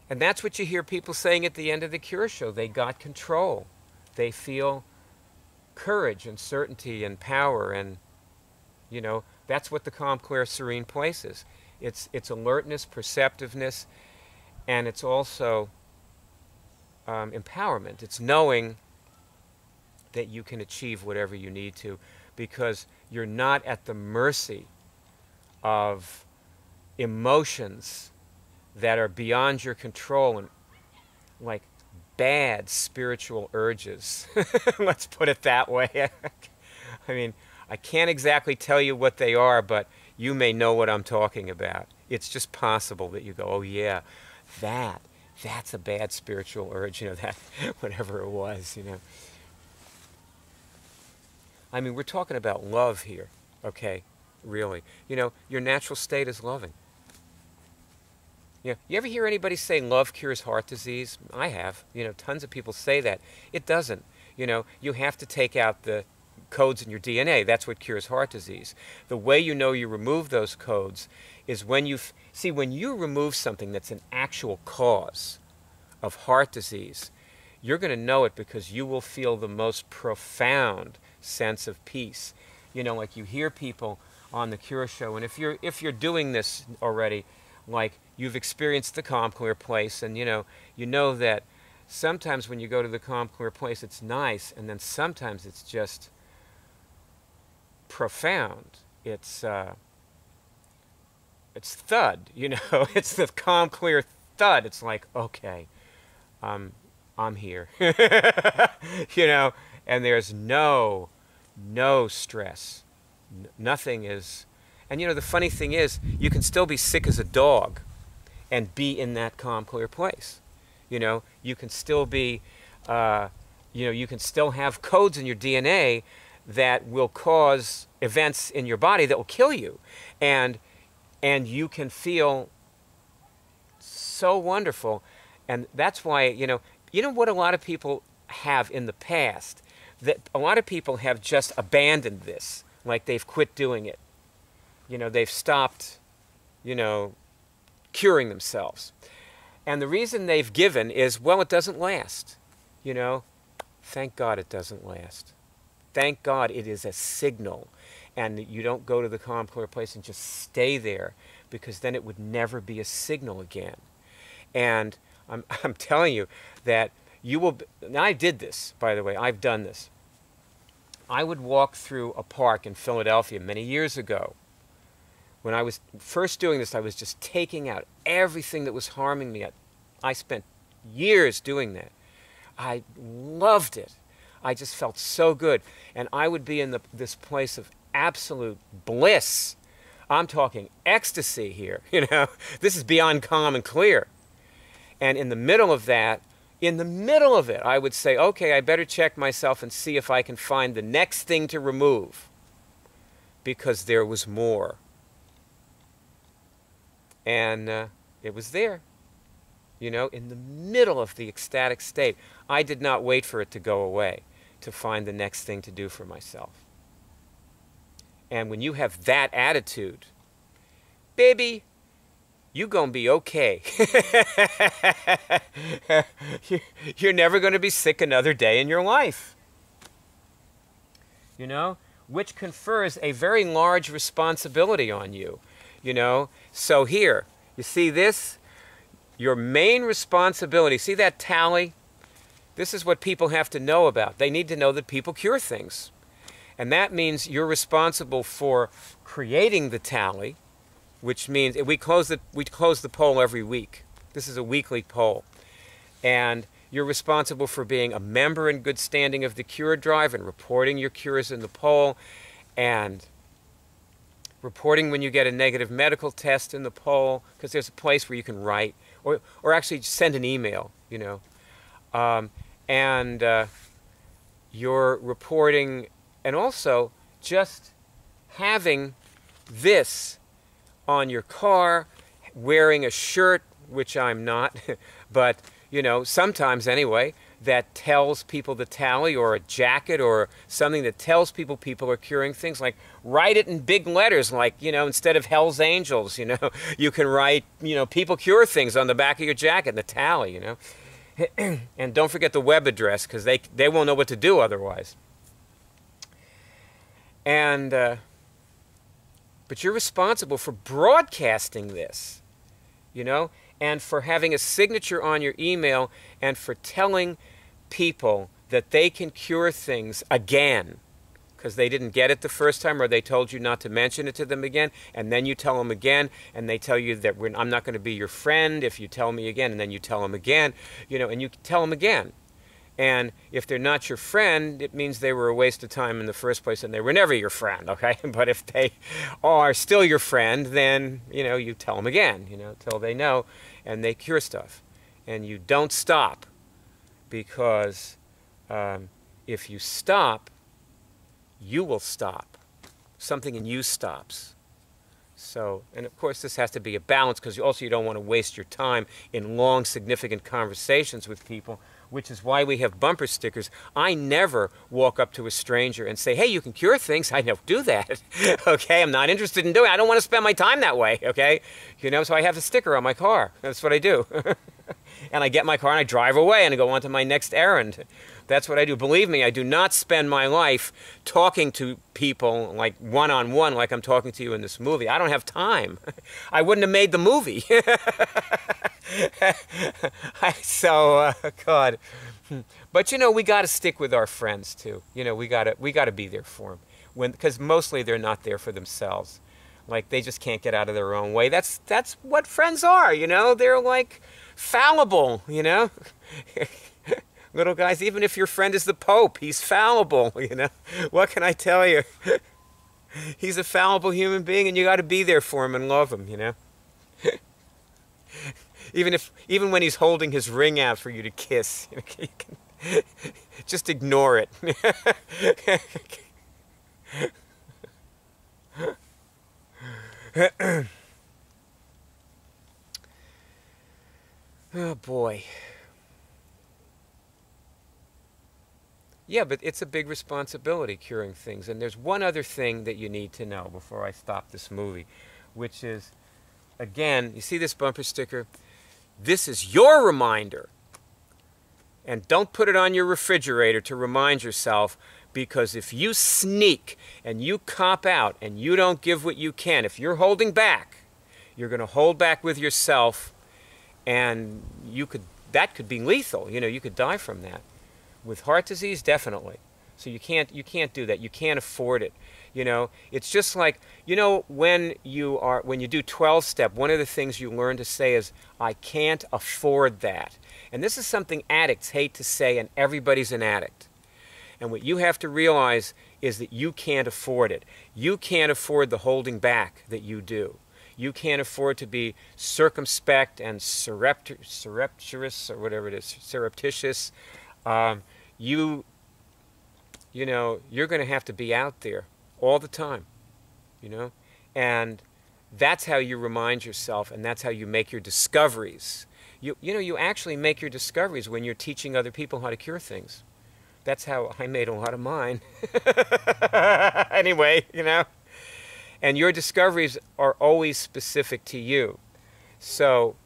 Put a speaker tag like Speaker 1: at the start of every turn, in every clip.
Speaker 1: And that's what you hear people saying at the end of the Cure show. They got control. They feel courage and certainty and power, and you know, that's what the calm, clear, serene place is. It's alertness, perceptiveness, and it's also empowerment. It's knowing that you can achieve whatever you need to, because you're not at the mercy of emotions that are beyond your control, and like bad spiritual urges. Let's put it that way. I mean, I can't exactly tell you what they are, but you may know what I'm talking about. It's just possible that you go, oh yeah, that's a bad spiritual urge, you know, that whatever it was, you know. I mean, we're talking about love here, okay, really. You know, your natural state is loving. You ever hear anybody say love cures heart disease? I have. You know, tons of people say that. It doesn't. You know, you have to take out the codes in your DNA. That's what cures heart disease. The way you know you remove those codes is when you see, when you remove something that's an actual cause of heart disease, you're going to know it because you will feel the most profound sense of peace. You know, like you hear people on the Cure show, and if you're doing this already, like you've experienced the calm, clear place, and you know that sometimes when you go to the calm, clear place, it's nice, and then sometimes it's just profound. It's thud, you know. It's the calm, clear thud. It's like, okay, I'm here, you know, and there's no stress. Nothing is. And you know, the funny thing is, you can still be sick as a dog and be in that calm, clear place. You know, you can still be, you know, you can still have codes in your DNA that will cause events in your body that will kill you. And you can feel so wonderful. And that's why, you know what a lot of people have in the past, that a lot of people have just abandoned this, like they've quit doing it. You know, they've stopped, you know, curing themselves. And the reason they've given is, well, it doesn't last. You know, thank God it doesn't last. Thank God it is a signal. And you don't go to the calm, clear place and just stay there, because then it would never be a signal again. And I'm telling you that you will, and I did this, by the way, I've done this. I would walk through a park in Philadelphia many years ago. When I was first doing this, I was just taking out everything that was harming me. I spent years doing that. I loved it. I just felt so good. And I would be in this place of absolute bliss. I'm talking ecstasy here, you know. This is beyond calm and clear. And in the middle of that, I would say, okay, I better check myself and see if I can find the next thing to remove, because there was more. And it was there, you know, in the middle of the ecstatic state. I did not wait for it to go away to find the next thing to do for myself. And when you have that attitude, baby, you're going to be okay. You're never going to be sick another day in your life. You know, which confers a very large responsibility on you. You know, so here, you see this? Your main responsibility, see that tally? This is what people have to know about. They need to know that people cure things. And that means you're responsible for creating the tally, which means we close the poll every week. This is a weekly poll. And you're responsible for being a member in good standing of the Cure Drive and reporting your cures in the poll, and reporting when you get a negative medical test in the poll, because there's a place where you can write, or actually send an email, you know. You're reporting, and also just having this on your car, wearing a shirt which I'm not, but, you know, sometimes anyway, that tells people the tally, or a jacket or something that tells people people are curing things. Like, write it in big letters, like, you know, instead of Hell's Angels, you know, you can write, you know, people cure things on the back of your jacket, the tally, you know. And don't forget the web address, because they won't know what to do otherwise. And, but you're responsible for broadcasting this, you know, and for having a signature on your email, and for telling people that they can cure things again because they didn't get it the first time, or they told you not to mention it to them again, and then you tell them again, and they tell you that I'm not going to be your friend if you tell me again, and then you tell them again, you know, and you tell them again. And if they're not your friend, it means they were a waste of time in the first place, and they were never your friend, okay? But if they are still your friend, then, you know, you tell them again, you know, till they know, and they cure stuff. And you don't stop, because if you stop, you will stop. Something in you stops. So, and of course this has to be a balance, because you don't want to waste your time in long, significant conversations with people, which is why we have bumper stickers. I never walk up to a stranger and say, hey, you can cure things. I don't do that, okay? I'm not interested in doing it. I don't want to spend my time that way, okay? You know, so I have the sticker on my car. That's what I do. And I get my car and I drive away and I go on to my next errand. That's what I do. Believe me, I do not spend my life talking to people like one-on-one like I'm talking to you in this movie. I don't have time. I wouldn't have made the movie. God. But, you know, we got to stick with our friends, too. You know, we got to be there for them. Because mostly they're not there for themselves. Like, they just can't get out of their own way. That's what friends are, you know? They're, like, fallible, you know? Little guys, even if your friend is the Pope, he's fallible, you know? What can I tell you? He's a fallible human being, and you got to be there for him and love him, you know? Even when he's holding his ring out for you to kiss, you can just ignore it. Oh boy. Yeah, but it's a big responsibility curing things. And there's one other thing that you need to know before I stop this movie, which is, again, you see this bumper sticker? This is your reminder. And don't put it on your refrigerator to remind yourself, because if you sneak and you cop out and you don't give what you can, if you're holding back, you're going to hold back with yourself, and that could be lethal. You know, you could die from that. With heart disease, definitely. So you can't do that. You can't afford it. You know, it's just like, you know, when you do 12-step, one of the things you learn to say is, I can't afford that. And this is something addicts hate to say, and everybody's an addict. And what you have to realize is that you can't afford it. You can't afford the holding back that you do. You can't afford to be circumspect and surreptitious, or whatever it is, surreptitious. You know, you're going to have to be out there all the time, you know? And that's how you remind yourself, and that's how you make your discoveries. You know, you actually make your discoveries when you're teaching other people how to cure things. That's how I made a lot of mine. Anyway, you know? And your discoveries are always specific to you. So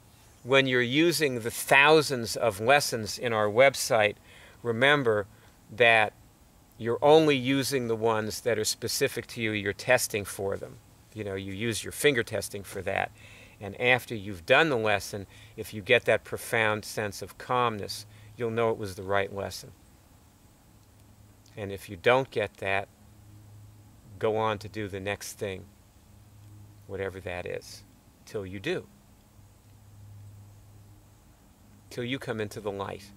Speaker 1: when you're using the thousands of lessons in our website, remember that you're only using the ones that are specific to you. You're testing for them. You know, you use your finger testing for that. And after you've done the lesson, if you get that profound sense of calmness, you'll know it was the right lesson. And if you don't get that, go on to do the next thing, whatever that is, till you do. Till you come into the light.